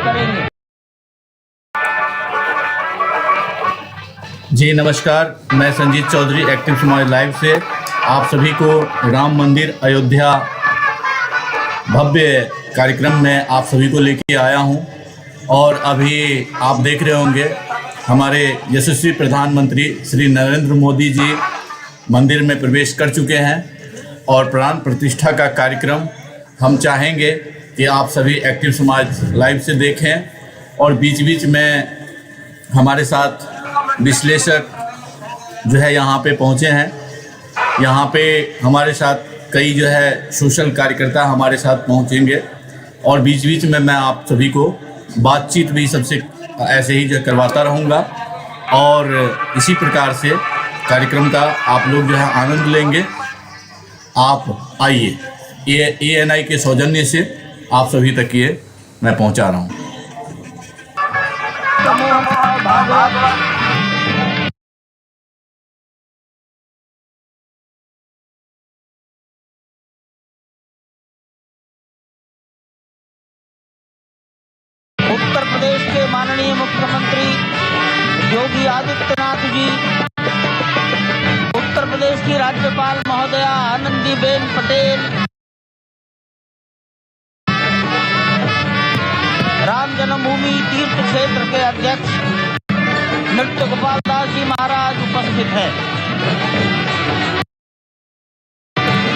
करेंगे। जी नमस्कार, मैं संजीत चौधरी एक्टिव समाज लाइव से आप सभी को राम मंदिर अयोध्या भव्य कार्यक्रम में आप सभी को लेके आया हूं। और अभी आप देख रहे होंगे हमारे यशस्वी प्रधानमंत्री श्री नरेंद्र मोदी जी मंदिर में प्रवेश कर चुके हैं और प्राण प्रतिष्ठा का कार्यक्रम हम चाहेंगे कि आप सभी एक्टिव समाज लाइव से देखें। और बीच बीच में हमारे साथ विश्लेषक जो है यहाँ पे पहुँचे हैं। यहाँ पे हमारे साथ कई जो है सोशल कार्यकर्ता हमारे साथ पहुँचेंगे और बीच बीच में मैं आप सभी को बातचीत भी सबसे ऐसे ही जो करवाता रहूँगा और इसी प्रकार से कार्यक्रम का आप लोग जो है आनंद लेंगे। आप आइए, ये ANI के सौजन्य से आप सभी तक ये मैं पहुँचा रहा हूँ। उत्तर प्रदेश के माननीय मुख्यमंत्री योगी आदित्यनाथ जी, उत्तर प्रदेश की राज्यपाल महोदया आनंदीबेन पटेल, राम जन्मभूमि तीर्थ क्षेत्र के अध्यक्ष नृत्य गोपाल दास जी महाराज उपस्थित हैं।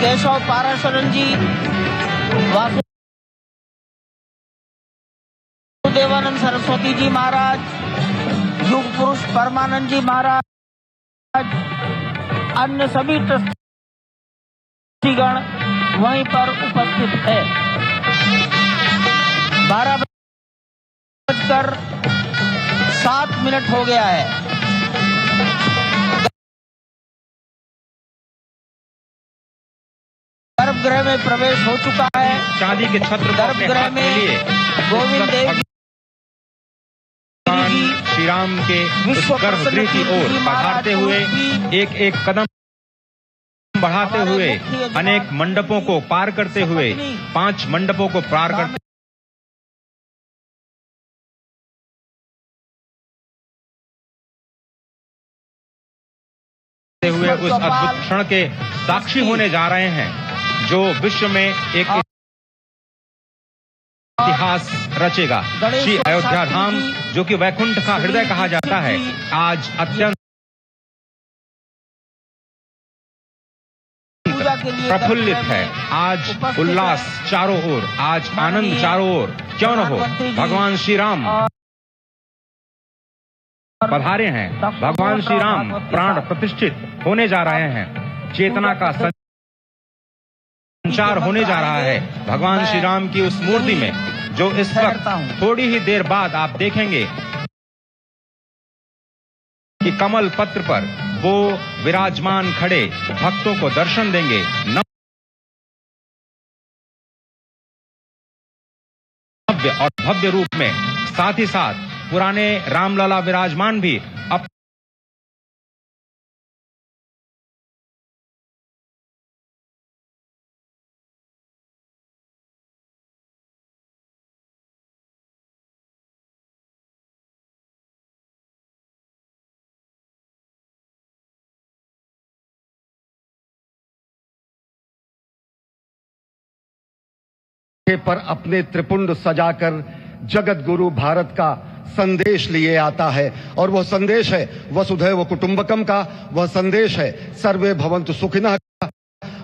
केशव पाराशरन जी, देवानंद सरस्वती जी महाराज, युग पुरुष परमानंद जी महाराज, अन्य सभी ट्रस्टीगण वहीं पर उपस्थित है। 12:07 हो गया है। गर्भगृह में प्रवेश हो चुका है। चांदी के छत्र गर्भगृह में गोविंद देव श्री राम के उस गर्भगृह की ओर पधारते हुए एक एक कदम बढ़ाते हुए अनेक मंडपों को पार करते हुए 5 मंडपों को पार करते हुए उस अद्भुत क्षण के साक्षी होने जा रहे हैं जो विश्व में एक इतिहास रचेगा। श्री अयोध्या धाम, जो कि वैकुंठ का हृदय कहा जाता है, आज अत्यंत प्रफुल्लित है। आज उल्लास चारों ओर, आज आनंद चारों ओर। क्यों न हो, भगवान श्री राम पधारे हैं। भगवान श्री राम प्राण प्रतिष्ठित होने जा रहे हैं। चेतना का संचार होने जा रहा है भगवान श्री राम की उस मूर्ति में, जो इस वक्त थोड़ी ही देर बाद आप देखेंगे कि कमल पत्र पर वो विराजमान खड़े भक्तों को दर्शन देंगे। नव्य और भव्य रूप में, साथ ही साथ पुराने रामलला विराजमान भी अब पर अपने त्रिपुंड सजाकर जगत गुरु भारत का संदेश लिए आता है। और वह संदेश है वसुधैव कुटुंबकम का, वह संदेश है सर्वे भवन्तु सुखिनः का,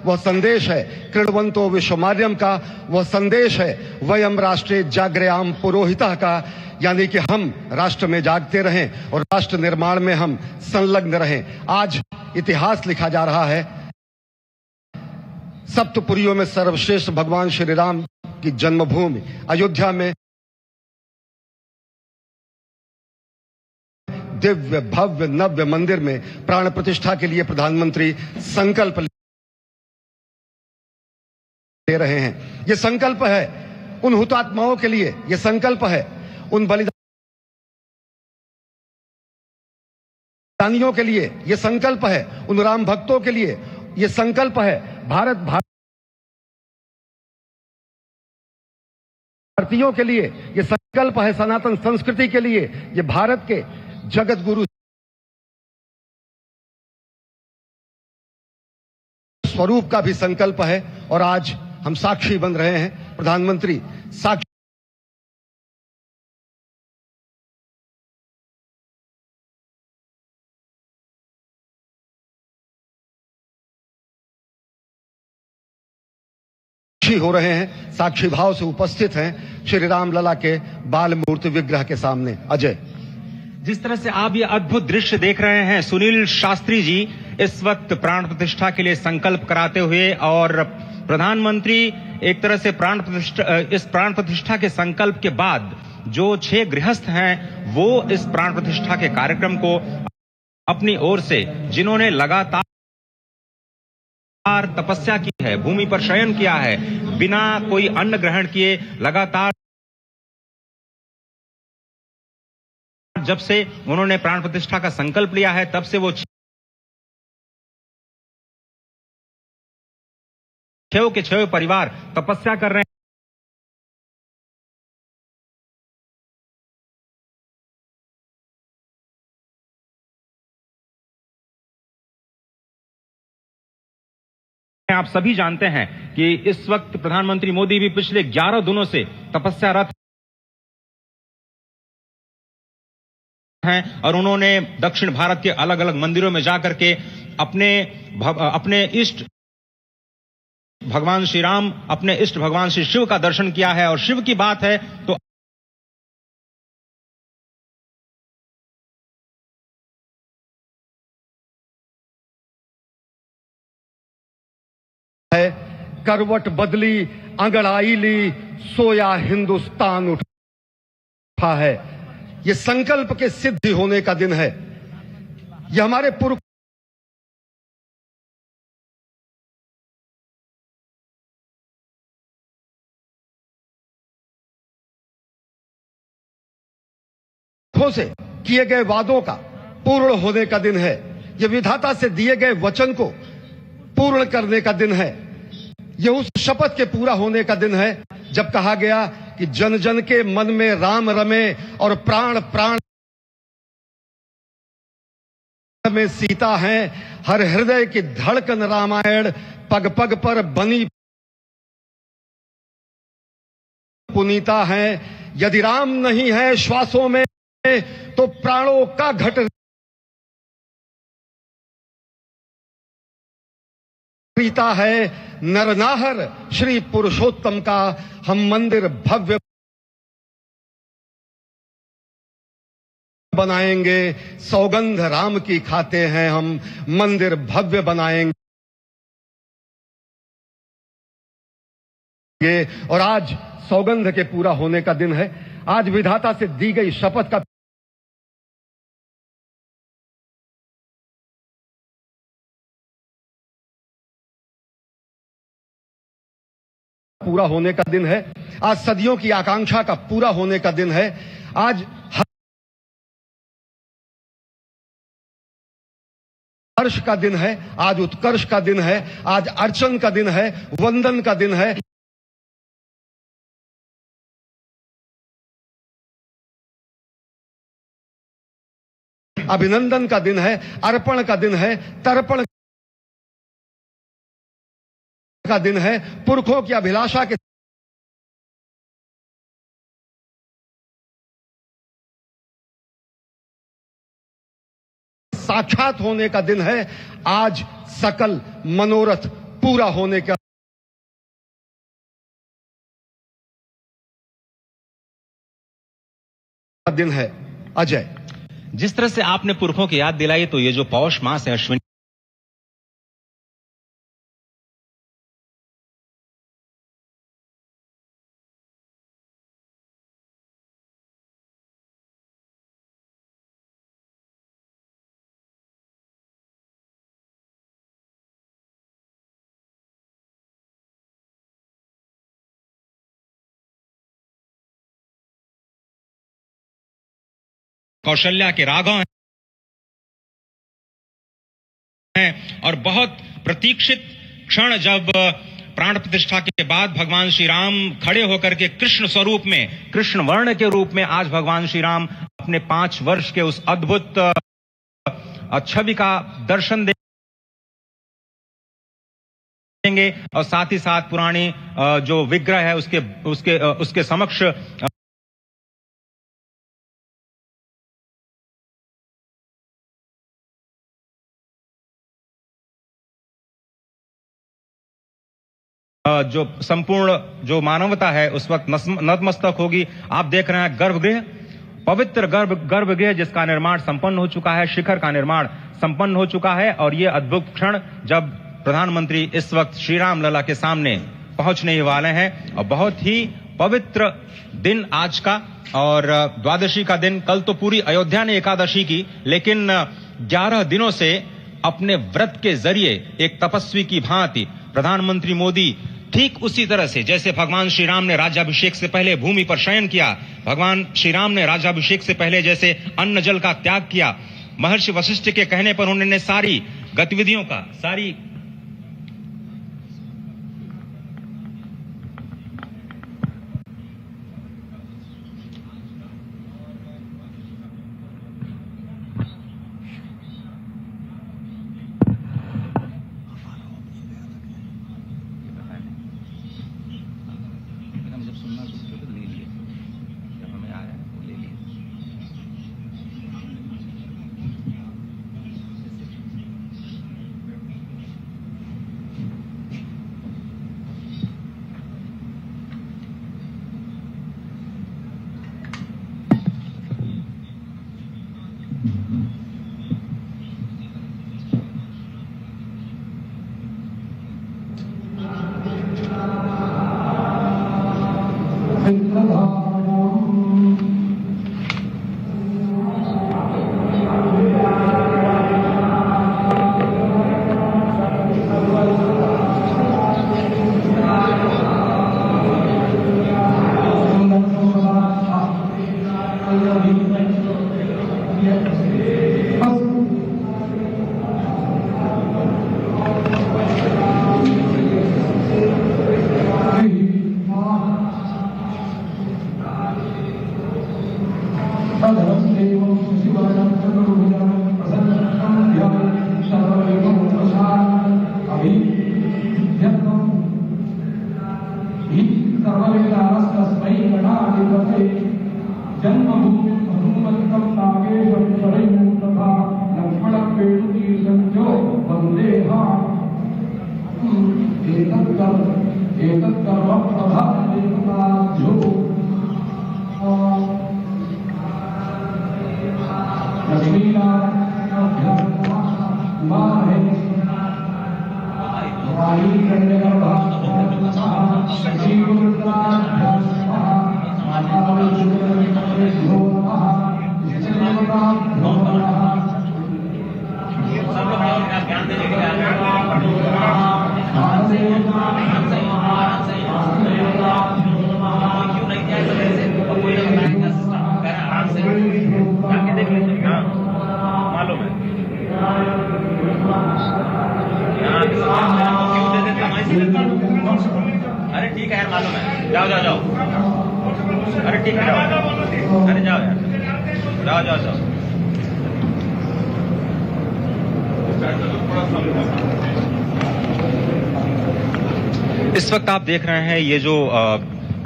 वह संदेश है कृण्वन्तो विश्वमार्यम का, वह संदेश है वयम राष्ट्रे जाग्रयाम पुरोहितः का, यानी कि हम राष्ट्र में जागते रहें और राष्ट्र निर्माण में हम संलग्न रहें। आज इतिहास लिखा जा रहा है। सप्तपुरियों में सर्वश्रेष्ठ भगवान श्री राम की जन्मभूमि अयोध्या में दिव्य भव्य नव्य मंदिर में प्राण प्रतिष्ठा के लिए प्रधानमंत्री संकल्प ले रहे हैं। ये संकल्प है उन हुतात्माओं के लिए, ये संकल्प है उन बलिदानियों के लिए, ये संकल्प है उन राम भक्तों के लिए, ये संकल्प है भारत भारतीयों के लिए ये संकल्प है, सनातन संस्कृति के लिए, ये भारत के जगत गुरु स्वरूप का भी संकल्प है। और आज हम साक्षी बन रहे हैं, प्रधानमंत्री साक्षी हो रहे हैं, साक्षी भाव से उपस्थित हैं श्री राम लला के बाल मूर्ति विग्रह के सामने। अजय, जिस तरह से आप ये अद्भुत दृश्य देख रहे हैं, सुनील शास्त्री जी इस वक्त प्राण प्रतिष्ठा के लिए संकल्प कराते हुए, और प्रधानमंत्री एक तरह से इस प्राण प्रतिष्ठा के संकल्प के बाद जो 6 गृहस्थ हैं वो इस प्राण प्रतिष्ठा के कार्यक्रम को अपनी ओर से, जिन्होंने लगातार तपस्या की है, भूमि पर शयन किया है, बिना कोई अन्न ग्रहण किए लगातार, जब से उन्होंने प्राण प्रतिष्ठा का संकल्प लिया है तब से वो 6 के 6 परिवार तपस्या कर रहे हैं। आप सभी जानते हैं कि इस वक्त प्रधानमंत्री मोदी भी पिछले 11 दिनों से तपस्यारत हैं, और उन्होंने दक्षिण भारत के अलग अलग मंदिरों में जाकर के अपने इष्ट भगवान श्री राम, अपने इष्ट भगवान श्री शिव का दर्शन किया है। और शिव की बात है तो करवट बदली, अंगड़ाई ली, सोया हिंदुस्तान उठा है। ये संकल्प के सिद्धि होने का दिन है। ये हमारे पुरखों से किए गए वादों का पूर्ण होने का दिन है। ये विधाता से दिए गए वचन को पूर्ण करने का दिन है। ये उस शपथ के पूरा होने का दिन है जब कहा गया कि जन जन के मन में राम रमे और प्राण प्राण में सीता है। हर हृदय की धड़कन रामायण, पग पग पर बनी पुनीता है। यदि राम नहीं है श्वासों में तो प्राणों का घट रीता है। नरनाहर श्री पुरुषोत्तम का हम मंदिर भव्य बनाएंगे। सौगंध राम की खाते हैं हम, मंदिर भव्य बनाएंगे। और आज सौगंध के पूरा होने का दिन है। आज विधाता से दी गई शपथ का पूरा होने का दिन है। आज सदियों की आकांक्षा का पूरा होने का दिन है। आज हर्ष का दिन है, आज उत्कर्ष का दिन है, आज अर्चन का दिन है, वंदन का दिन है। अभिनंदन का दिन है, अर्पण का दिन है, तर्पण का दिन है। पुरखों की अभिलाषा के साक्षात होने का दिन है। आज सकल मनोरथ पूरा होने का दिन है। अजय, जिस तरह से आपने पुरखों की याद दिलाई, तो ये जो पौष मास है, अश्विनी कौशल्या के राघव हैं, और बहुत प्रतीक्षित क्षण जब प्राण प्रतिष्ठा के बाद भगवान श्री राम खड़े होकर के कृष्ण स्वरूप में, कृष्ण वर्ण के रूप में आज भगवान श्री राम अपने 5 वर्ष के उस अद्भुत छवि का दर्शन देंगे और साथ ही साथ पुरानी जो विग्रह है उसके समक्ष जो संपूर्ण जो मानवता है उस वक्त नतमस्तक होगी। आप देख रहे हैं गर्भगृह, पवित्र गर्भगृह जिसका निर्माण संपन्न हो चुका है, शिखर का निर्माण संपन्न हो चुका है और ये अद्भुत क्षण जब प्रधानमंत्री इस वक्त श्री राम लला के सामने पहुंचने ही वाले हैं और बहुत ही पवित्र दिन आज का। और द्वादशी का दिन, कल तो पूरी अयोध्या ने एकादशी की, लेकिन 11 दिनों से अपने व्रत के जरिए एक तपस्वी की भांति प्रधानमंत्री मोदी ठीक उसी तरह से जैसे भगवान श्री राम ने राज्याभिषेक से पहले भूमि पर शयन किया, भगवान श्री राम ने राज्याभिषेक से पहले जैसे अन्न जल का त्याग किया, महर्षि वशिष्ठ के कहने पर उन्होंने सारी गतिविधियों का इस वक्त आप देख रहे हैं ये जो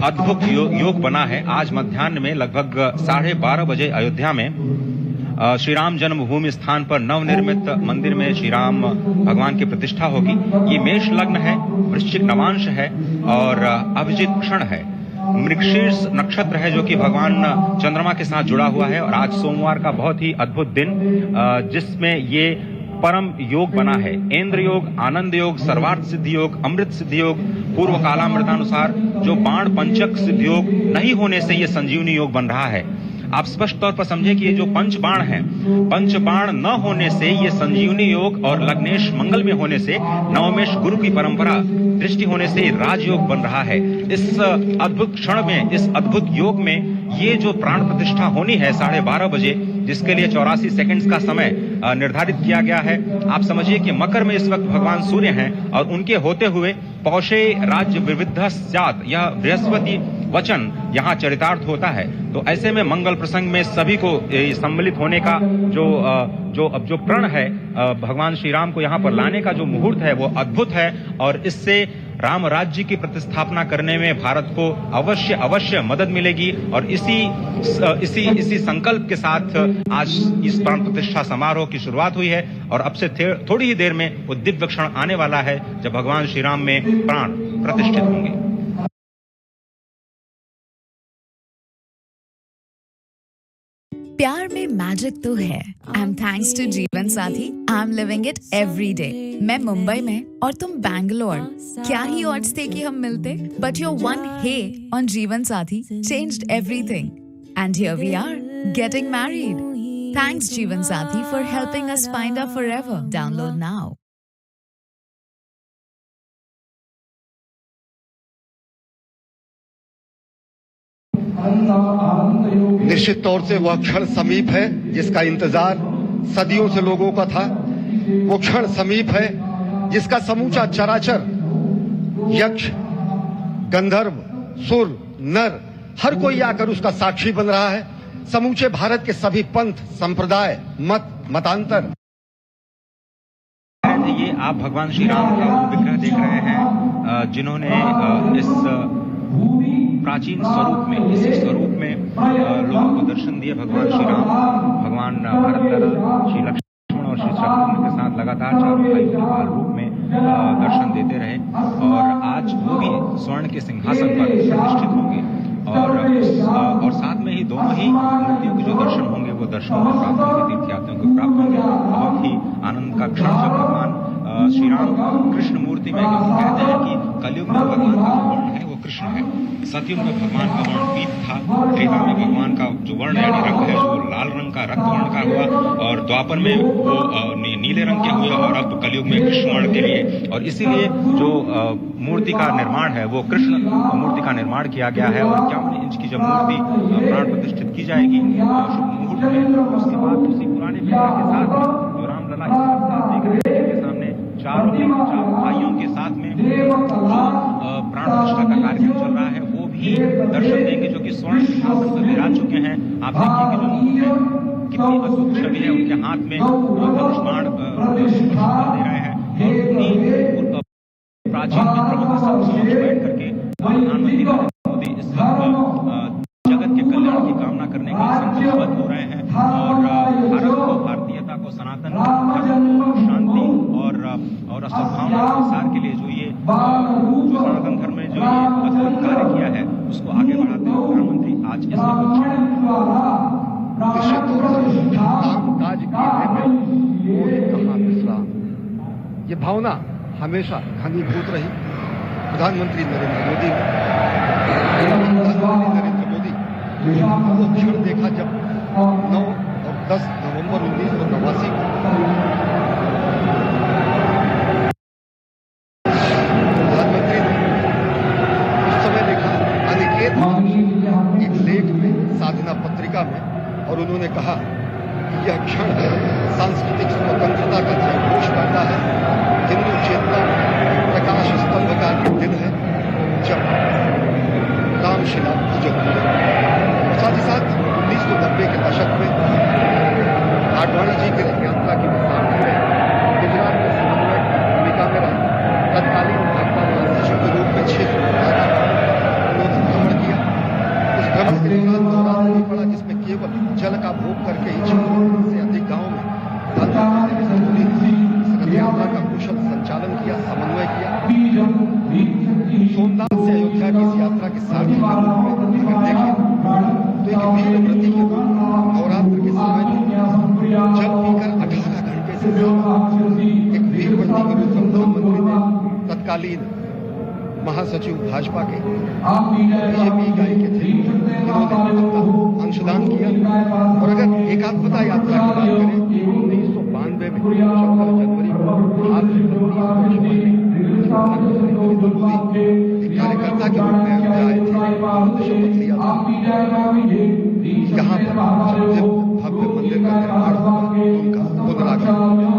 अद्भुत योग बना है। आज मध्याह्न में लगभग 12:30 बजे अयोध्या में श्री राम जन्मभूमि स्थान पर नवनिर्मित मंदिर में श्री राम भगवान की प्रतिष्ठा होगी। ये मेष लग्न है, वृश्चिक नवांश है और अभिजित क्षण है। मृगशीर्ष नक्षत्र है जो कि भगवान चंद्रमा के साथ जुड़ा हुआ है और आज सोमवार का बहुत ही अद्भुत दिन जिसमें ये परम योग बना है। इंद्र योग, आनंद योग, सर्वार्थ सिद्धि योग, अमृत सिद्धि योग, पूर्व कालामृतानुसार जो बाण पंचक सिद्धि योग नहीं होने से ये संजीवनी योग बन रहा है। आप स्पष्ट तौर पर समझे कि ये जो पंचबाण है, पंचबाण न होने से, ये संजीवनी योग और लग्नेश मंगल में होने से, नवमेश गुरु की परंपरा दृष्टि होने से राजयोग बन रहा है। इस अद्भुत क्षण में, इस अद्भुत योग में ये जो प्राण प्रतिष्ठा होनी है 12:30 बजे, जिसके लिए 84 सेकंड्स का समय निर्धारित किया गया है। आप समझिए कि मकर में इस वक्त भगवान सूर्य हैं और उनके होते हुए पौषे राज्य विविध स्यात्, यह बृहस्पति वचन यहाँ चरितार्थ होता है। तो ऐसे में मंगल प्रसंग में सभी को सम्मिलित होने का जो प्रण है, भगवान श्री राम को यहाँ पर लाने का जो मुहूर्त है वो अद्भुत है और इससे राम राज्य की प्रतिस्थापना करने में भारत को अवश्य मदद मिलेगी। और इसी संकल्प के साथ आज इस प्राण प्रतिष्ठा समारोह की शुरुआत हुई है और अब से थोड़ी ही देर में वो दिव्य क्षण आने वाला है जब भगवान श्री राम में प्राण प्रतिष्ठित होंगे। प्यार में मैजिक तो है, एंड थैंक्स टू जीवन साथी I am living it every day. मैं मुंबई में और तुम बैंगलोर, क्या ही ऑड्स थे कि हम मिलते, but your one hey on Jeevansathi changed everything and here we are getting married. Thanks Jeevansathi for helping us find our forever. Download now. निश्चित तौर से वह क्षण समीप है जिसका इंतजार सदियों से लोगों का था। वो क्षण समीप है जिसका समूचा चराचर, यक्ष, गंधर्व, सुर, नर, हर कोई आकर उसका साक्षी बन रहा है। समूचे भारत के सभी पंथ, संप्रदाय, मतांतर। ये आप भगवान श्री राम का विग्रह देख रहे हैं, जिन्होंने इस प्राचीन स्वरूप में, इसी स्वरूप में लोगों को दर्शन दिए। भगवान श्री राम, भगवान भरतलाल, श्री लक्ष्मण और श्री शत्रुघ्न के साथ लगातार चारों भाइयों के काल रूप में दर्शन देते रहे और आज वो भी स्वर्ण के सिंहासन पर प्रतिष्ठित होंगे और साथ में ही दोनों ही मूर्तियों के जो दर्शन होंगे वो दर्शनों को प्राप्त होंगे, तीर्थयात्रियों को प्राप्त होंगे। बहुत ही आनंद का क्षण जब भगवान श्री राम कृष्ण मूर्ति में, क्योंकि कहते हैं कि कलयुग में भगवान का जो वर्ण है वो कृष्ण है, सतयुग में भगवान का वर्ण पीत था, त्रेता में भगवान का जो वर्ण यानी रंग है वो लाल रंग का, रक्त वर्ण का हुआ और द्वापर में वो नीले रंग के हुए और अब कलयुग में कृष्ण वर्ण के लिए। और इसीलिए जो मूर्ति का निर्माण है वो कृष्ण मूर्ति का निर्माण किया गया है और 51 इंच की जब मूर्ति प्राण प्रतिष्ठित की जाएगी शुभ मुहूर्त में, उसके बाद उसी पुराने विग्रह के साथ में जो रामलला देख रहे हैं के सामने चारों भाइयों के साथ में प्राण प्रतिष्ठा का कार्यक्रम चल रहा है, वो भी दर्शन देंगे जो कि स्वर्ण सिंहासन पर विराज चुके हैं। आप देखिए कि जो कितनी अद्भुत छवि है, उनके हाथ में धनुष बाण दे रहे हैं और प्राचीन विग्रहों के समक्ष बैठ करके प्रधानमंत्री नरेंद्र मोदी इस वक्त जगत के कल्याण की कामना करने के लिए संकल्पबद्ध हो रहे हैं और भारत को, भारतीयता को, सनातन शांति और सद्भावना के प्रसार के लिए जो सनातन धर्म में जो ये अद्भुत कार्य किया है उसको आगे बढ़ाते हुए प्रधानमंत्री आज इस विश्राम, ये भावना हमेशा घनीभूत रही। प्रधानमंत्री नरेंद्र मोदी वो क्षण देखा जब 9 और 10 नवंबर 1989 प्रधानमंत्री ने उस समय देखा अनिकेत एक लेख में, साधना पत्रिका में, और उन्होंने कहा कि यह क्षण सांस्कृतिक स्वतंत्रता का जयघोष करता है, हिंदू चेतना प्रकाश स्तंभ का दिन है जब रामशिला पूजन हुआ। साथ ही साथ 1990 के दशक में आडवाणी जी की रथ यात्रा की सामने में गुजरात में समन्वय की भूमिका में रहे तत्कालीन भाजपा महासचिव के रूप में 6 उन्होंने भ्रमण किया। उस भ्रमण के दौरान दौरा नहीं पड़ा जिसमें केवल जल का भोग करके ही 6 से अधिक गाँव में रथ यात्रा का कुशल संचालन किया, समन्वय किया। सोमनाथ से अयोध्या की इस यात्रा के सारथी के रूप में अगर देखें तो एक वीर व्रती के रूप में नवरात्र के समय जल पीकर 18 घंटे से एक वीर व्रती के रूप में प्रधानमंत्री ने तत्कालीन महासचिव भाजपा के बीजेपी इकाई के थे, जिन्होंने अपना अंशदान किया और अगर एकात्मता यात्रा की बात करें 1992 में 17 जनवरी को एक कार्यकर्ता के रूप में अयोध्या आए थे, शपथ लिया था। यहाँ पर जब भव्य मंदिर का निर्माण हुआ, उनका पुनरागमन और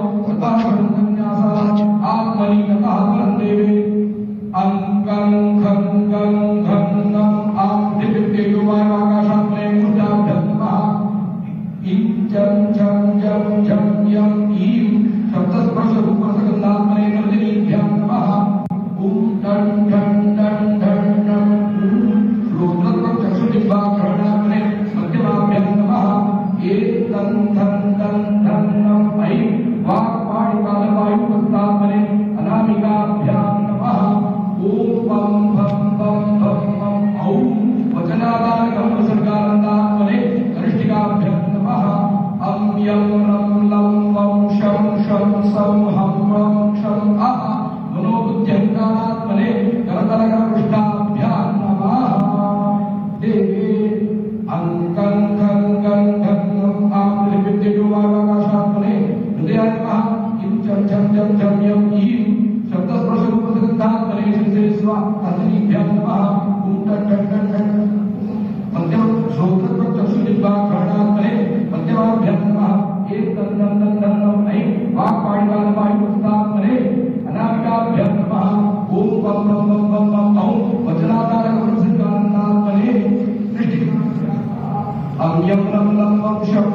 वाक्षण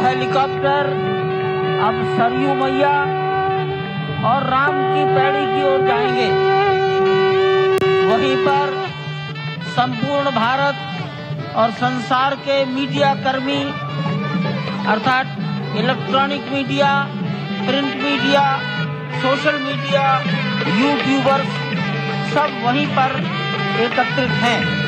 हेलीकॉप्टर अब सरयू मैया और राम की पैड़ी की ओर जाएंगे। वहीं पर संपूर्ण भारत और संसार के मीडिया कर्मी अर्थात electronic media, print media, social media, YouTubers सब वहीं पर एकत्रित हैं।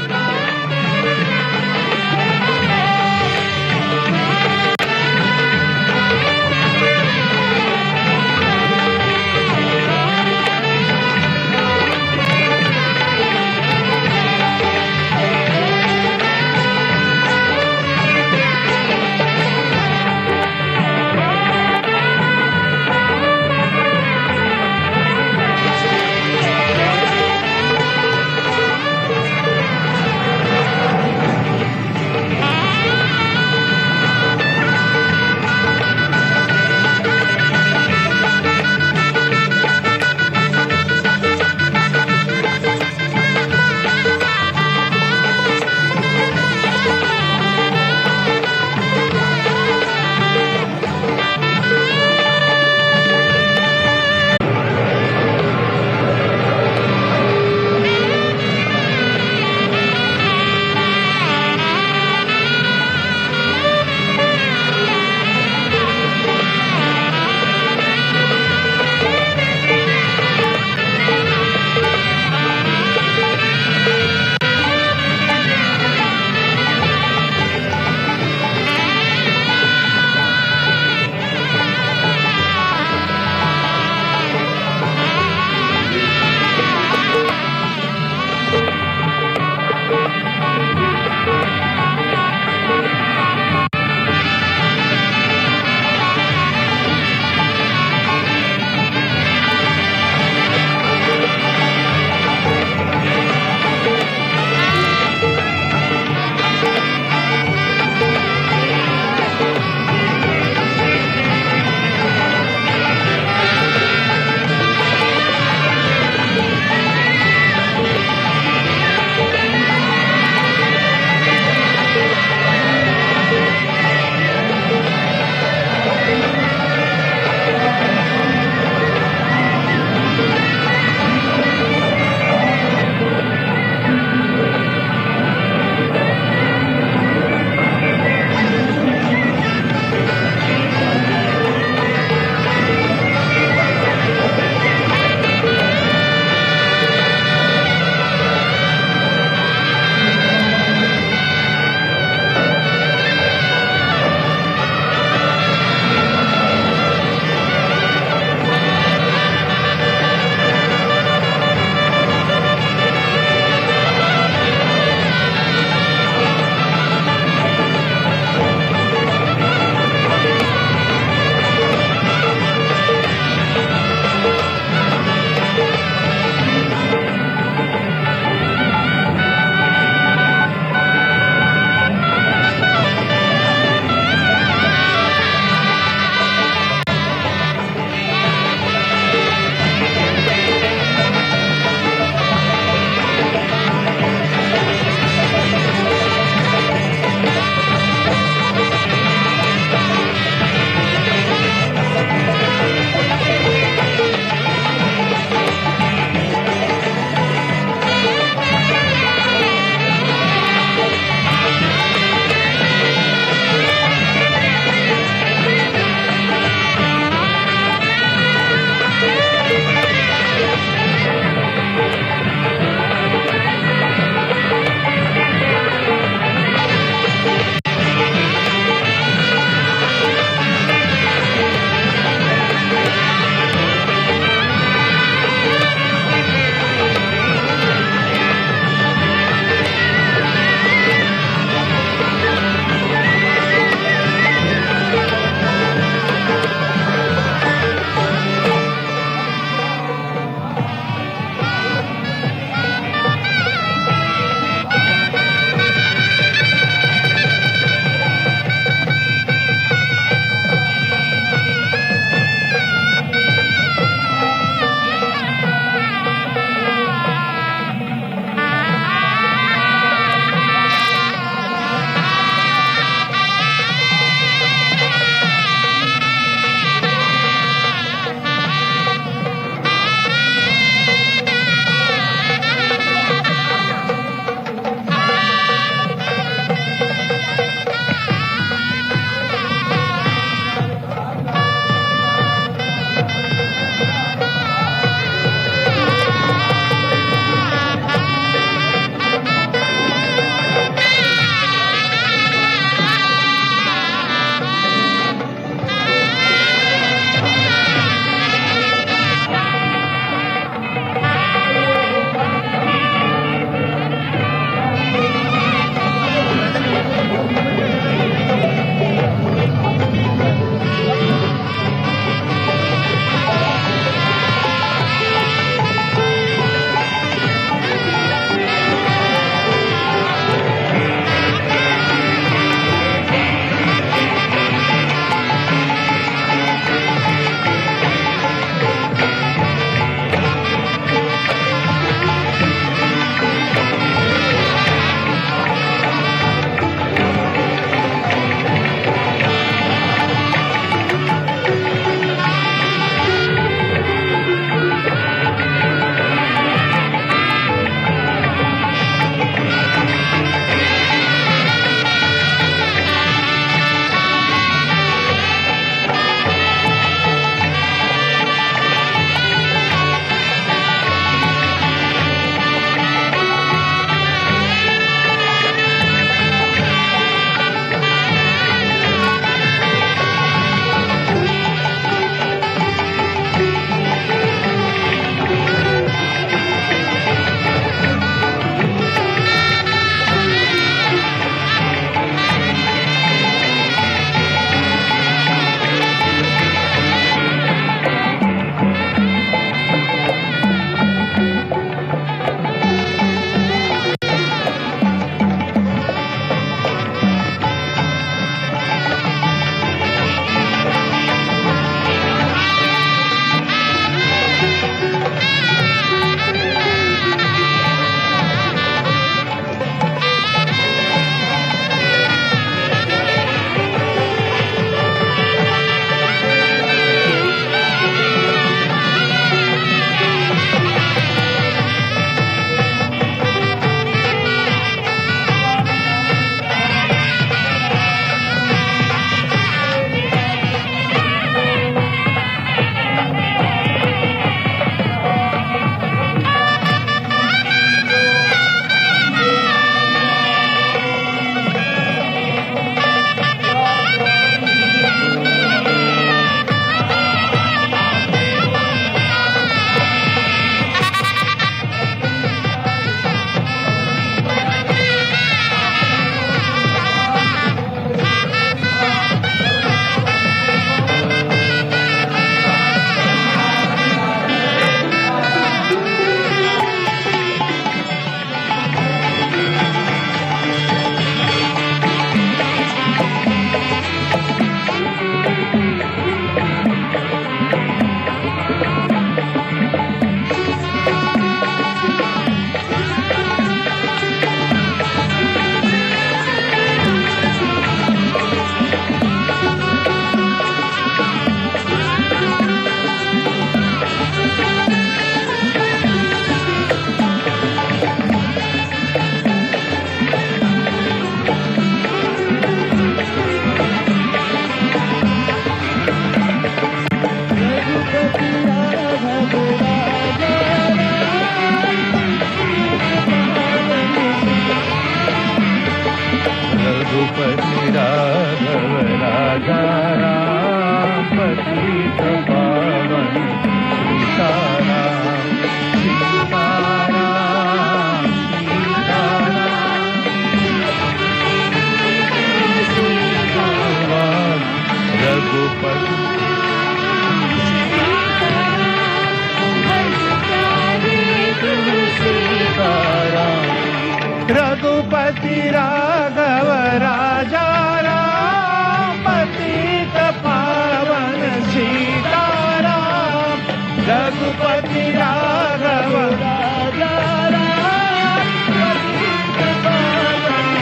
रघुपति राघव राजा राम पतित पावन सीताराम। रघुपति राघव राजा राम पतित पावन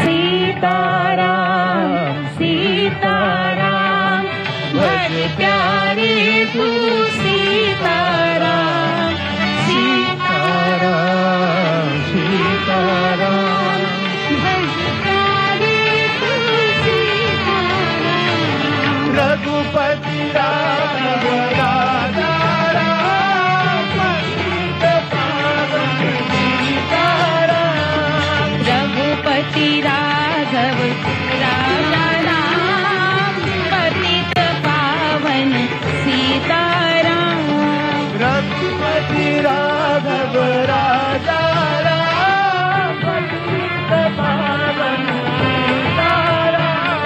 सीताराम सीताराम भज प्यारे तू सीताराम सीताराम सीताराम भज प्यारे तू सीताराम। रघुपति राघव राजा राम पतित पावन सीताराम। रघुपति राघव राजा राम पतित पावन सीताराम। रघुपति राघव राजा राम पतित पावन सीताराम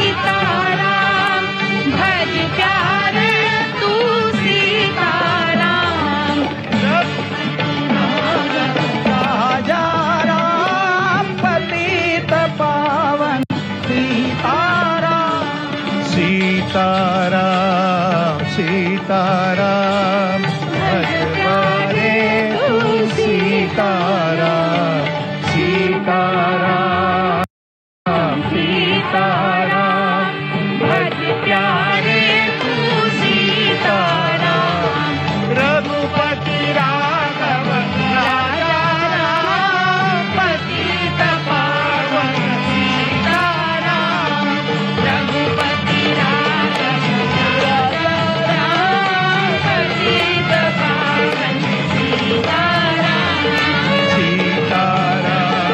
सीताराम भज प्यारे तू सीताराम। राजा राम पतित पावन सीताराम। सीताराम सीताराम भज प्यारे तू सीताराम। सीताराम सीताराम भज प्यारे तू सीताराम। रघुपति राघव राजा राम पतित पावन सीताराम। रघुपति राघव राजा राम पतित पावन सीताराम। सीताराम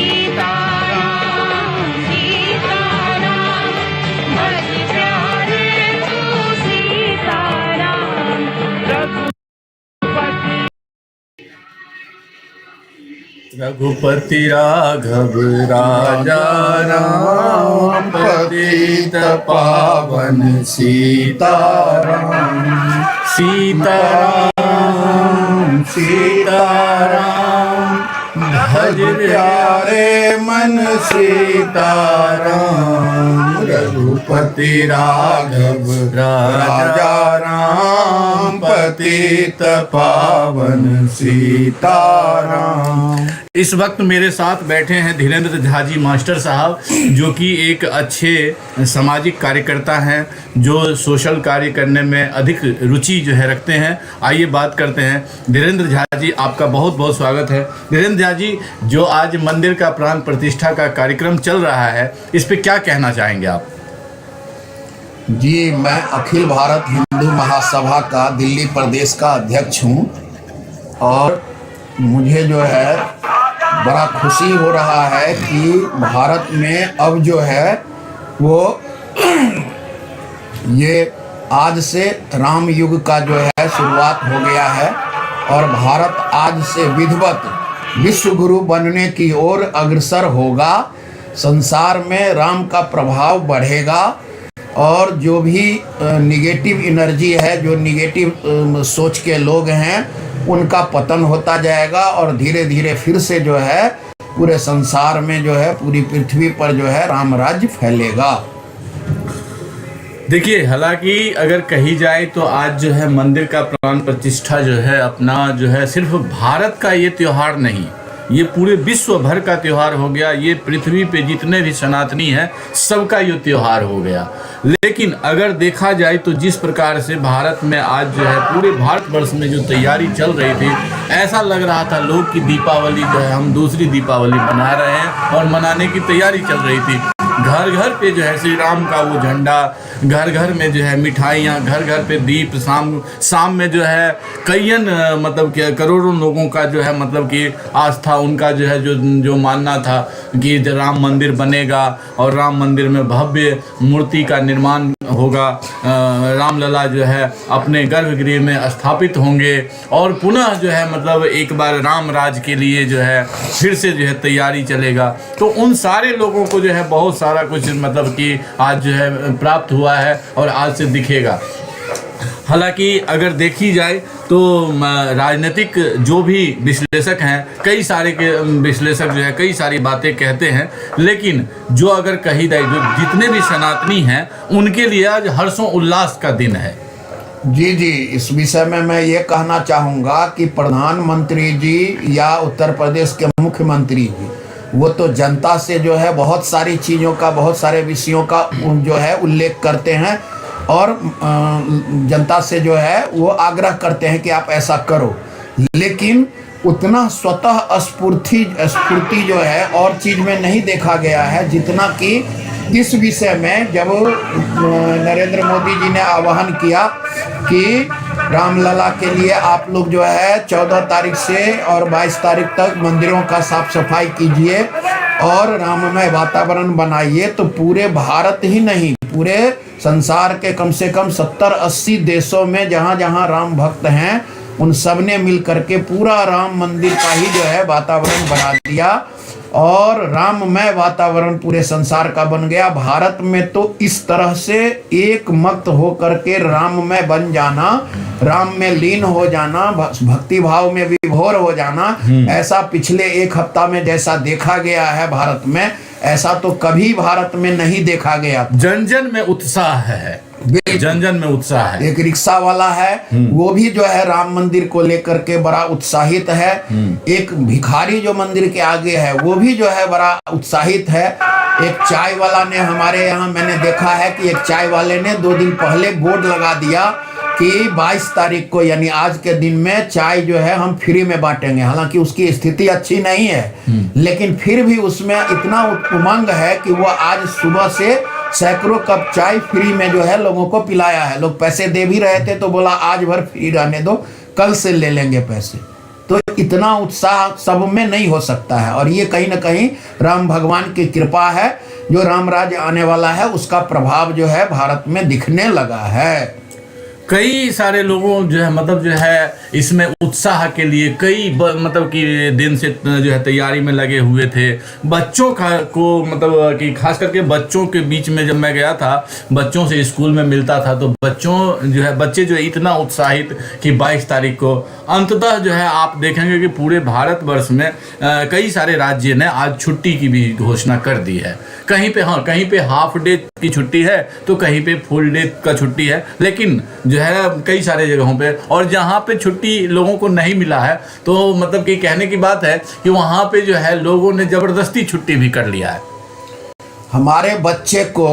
सीताराम सीताराम भज प्यारे तू सीताराम। रघुपति राघव राजा राम पतित पावन सीताराम। सीताराम सीताराम भज प्यारे मन सीताराम। रघुपति राघव राजा राम पतित पावन सीताराम। इस वक्त मेरे साथ बैठे हैं धीरेन्द्र झा जी मास्टर साहब, जो कि एक अच्छे सामाजिक कार्यकर्ता हैं, जो सोशल कार्य करने में अधिक रुचि जो है रखते हैं। आइए बात करते हैं। धीरेन्द्र झा जी, आपका बहुत बहुत स्वागत है। धीरेन्द्र झा जी, जो आज मंदिर का प्राण प्रतिष्ठा का कार्यक्रम चल रहा है, इस पे क्या कहना चाहेंगे आप? जी, मैं अखिल भारत हिंदू महासभा का दिल्ली प्रदेश का अध्यक्ष हूँ और मुझे जो है बड़ा खुशी हो रहा है कि भारत में अब जो है वो ये आज से राम युग का जो है शुरुआत हो गया है और भारत आज से विधिवत विश्व गुरु बनने की ओर अग्रसर होगा। संसार में राम का प्रभाव बढ़ेगा और जो भी निगेटिव एनर्जी है, जो निगेटिव सोच के लोग हैं, उनका पतन होता जाएगा और धीरे धीरे फिर से जो है पूरे संसार में जो है, पूरी पृथ्वी पर जो है राम राज्य फैलेगा। देखिए, हालांकि अगर कही जाए तो आज जो है मंदिर का प्राण प्रतिष्ठा जो है अपना जो है सिर्फ भारत का ये त्योहार नहीं, ये पूरे विश्व भर का त्यौहार हो गया। ये पृथ्वी पे जितने भी सनातनी हैं सबका ये त्यौहार हो गया। लेकिन अगर देखा जाए तो जिस प्रकार से भारत में आज जो है पूरे भारतवर्ष में जो तैयारी चल रही थी, ऐसा लग रहा था लोग कि दीपावली जो है हम दूसरी दीपावली मना रहे हैं और मनाने की तैयारी चल रही थी। घर घर पे जो है श्री राम का वो झंडा, घर घर में जो है मिठाइयाँ, घर घर पे दीप, शाम में जो है कईयन मतलब कि करोड़ों लोगों का जो है मतलब कि आस्था, उनका जो है जो मानना था कि राम मंदिर बनेगा और राम मंदिर में भव्य मूर्ति का निर्माण होगा, रामलला जो है अपने गर्भगृह में स्थापित होंगे और पुनः जो है मतलब एक बार राम राज के लिए जो है फिर से जो है तैयारी चलेगा। तो उन सारे लोगों को जो है बहुत सारा कुछ मतलब कि आज जो है प्राप्त हुआ है और आज से दिखेगा। हालांकि अगर देखी जाए तो राजनीतिक जो भी विश्लेषक हैं, कई सारे के विश्लेषक जो है कई सारी बातें कहते हैं, लेकिन जो अगर कही जाए जो जितने भी सनातनी हैं उनके लिए आज हर्षों उल्लास का दिन है। जी जी, इस विषय में मैं ये कहना चाहूँगा कि प्रधानमंत्री जी या उत्तर प्रदेश के मुख्यमंत्री जी वो तो जनता से जो है बहुत सारी चीज़ों का, बहुत सारे विषयों का जो है उल्लेख करते हैं और जनता से जो है वो आग्रह करते हैं कि आप ऐसा करो, लेकिन उतना स्वतः स्फूर्ति जो है और चीज़ में नहीं देखा गया है जितना कि इस विषय में जब नरेंद्र मोदी जी ने आह्वान किया कि रामलला के लिए आप लोग जो है 14 तारीख से और 22 तारीख तक मंदिरों का साफ सफाई कीजिए और राममय वातावरण बनाइए, तो पूरे भारत ही नहीं पूरे संसार के कम से कम 70-80 देशों में जहाँ जहाँ राम भक्त हैं उन सब ने मिल करके पूरा राम मंदिर का ही जो है वातावरण बना दिया और राममय वातावरण पूरे संसार का बन गया। भारत में तो इस तरह से एक मत हो करके राममय बन जाना, राम में लीन हो जाना, भक्ति भाव में विभोर हो जाना, ऐसा पिछले एक हफ्ता में जैसा देखा गया है भारत में, ऐसा तो कभी भारत में नहीं देखा गया। जन जन में उत्साह है, जन जन में उत्साह है। एक रिक्शा वाला है वो भी जो है राम मंदिर को लेकर के बड़ा उत्साहित है। एक भिखारी जो मंदिर के आगे है वो भी जो है बड़ा उत्साहित है। एक चाय वाला ने हमारे यहाँ मैंने देखा है कि एक चाय वाले ने 2 दिन पहले बोर्ड लगा दिया कि 22 तारीख को यानी आज के दिन में चाय जो है हम फ्री में बांटेंगे। हालांकि उसकी स्थिति अच्छी नहीं है, लेकिन फिर भी उसमें इतना उमंग है कि वो आज सुबह से सैकड़ों कप चाय फ्री में जो है लोगों को पिलाया है। लोग पैसे दे भी रहे थे तो बोला आज भर फ्री रहने दो, कल से ले लेंगे पैसे। तो इतना उत्साह सब में नहीं हो सकता है और ये कहीं ना कहीं राम भगवान की कृपा है। जो राम राज्य आने वाला है उसका प्रभाव जो है भारत में दिखने लगा है। कई सारे लोगों जो है मतलब जो है इसमें उत्साह के लिए कई मतलब कि दिन से जो है तैयारी में लगे हुए थे। बच्चों को मतलब कि खास करके बच्चों के बीच में जब मैं गया था, बच्चों से स्कूल में मिलता था तो बच्चे जो है इतना उत्साहित कि 22 तारीख को अंततः जो है आप देखेंगे कि पूरे भारतवर्ष में कई सारे राज्य ने आज छुट्टी की भी घोषणा कर दी है। कहीं पे हाफ डे की छुट्टी है तो कहीं पे फुल डे का छुट्टी है, लेकिन जो है कई सारे जगहों पे और जहाँ पे छुट्टी लोगों को नहीं मिला है तो मतलब कि कहने की बात है कि वहाँ पे जो है लोगों ने जबरदस्ती छुट्टी भी कर लिया है। हमारे बच्चे को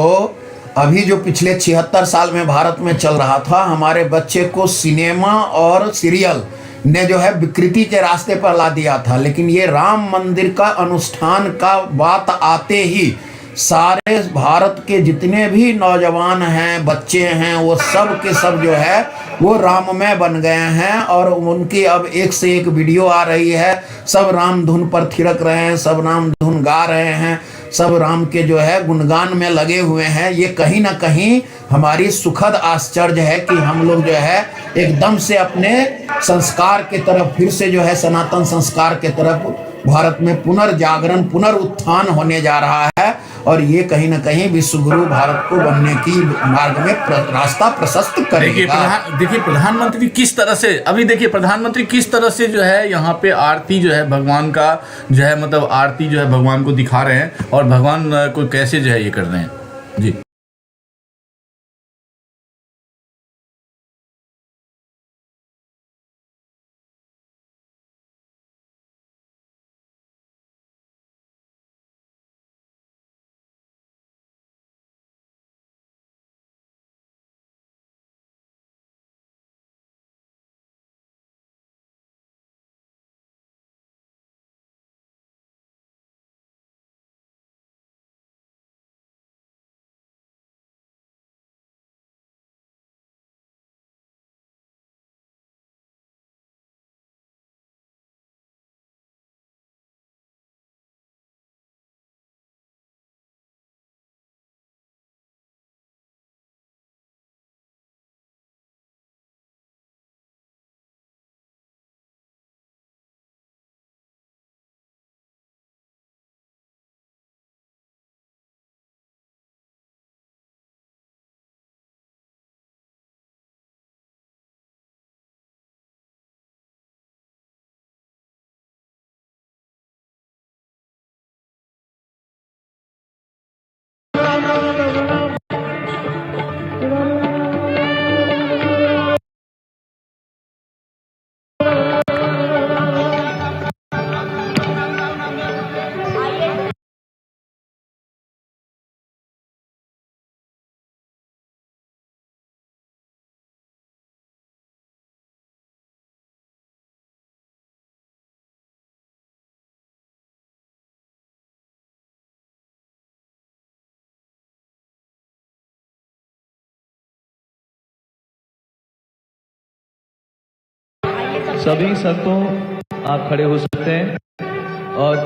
अभी जो पिछले 76 साल में भारत में चल रहा था, हमारे बच्चे को सिनेमा और सीरियल ने जो है विकृति के रास्ते पर ला दिया था, लेकिन ये राम मंदिर का अनुष्ठान का बात आते ही सारे भारत के जितने भी नौजवान हैं, बच्चे हैं, वो सब के सब जो है वो राममय बन गए हैं और उनकी अब एक से एक वीडियो आ रही है। सब राम धुन पर थिरक रहे हैं, सब राम धुन गा रहे हैं, सब राम के जो है गुणगान में लगे हुए हैं। ये कहीं ना कहीं हमारी सुखद आश्चर्य है कि हम लोग जो है एकदम से अपने संस्कार के तरफ फिर से जो है सनातन संस्कार के तरफ भारत में पुनर्जागरण पुनरुत्थान होने जा रहा है और ये कहीं ना कहीं विश्वगुरु भारत को बनने की मार्ग में रास्ता प्रशस्त करेगा। देखिए प्रधानमंत्री किस तरह से प्रधानमंत्री किस तरह से जो है यहाँ पे आरती जो है भगवान का जो है मतलब आरती जो है भगवान को दिखा रहे हैं और भगवान को कैसे जो है ये कर रहे हैं। जी। सभी संतों आप खड़े हो सकते हैं और